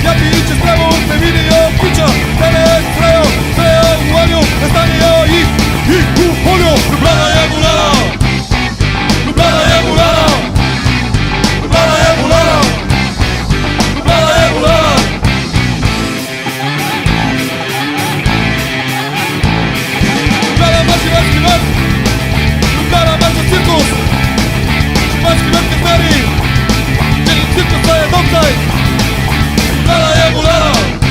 Ja biće spravo te vidio kuća, telestreo, sve uvalio, nastanio ih i uholio. Ljubljana je bulala, Ljubljana je bulala, Ljubljana je bulala, Ljubljana je bulala. Ljubljana marši vanjski vrt, Ljubljana marša cirkus, vanjski vrt je stari, jer cirkusa je domsaj. Ljubljana je bulala.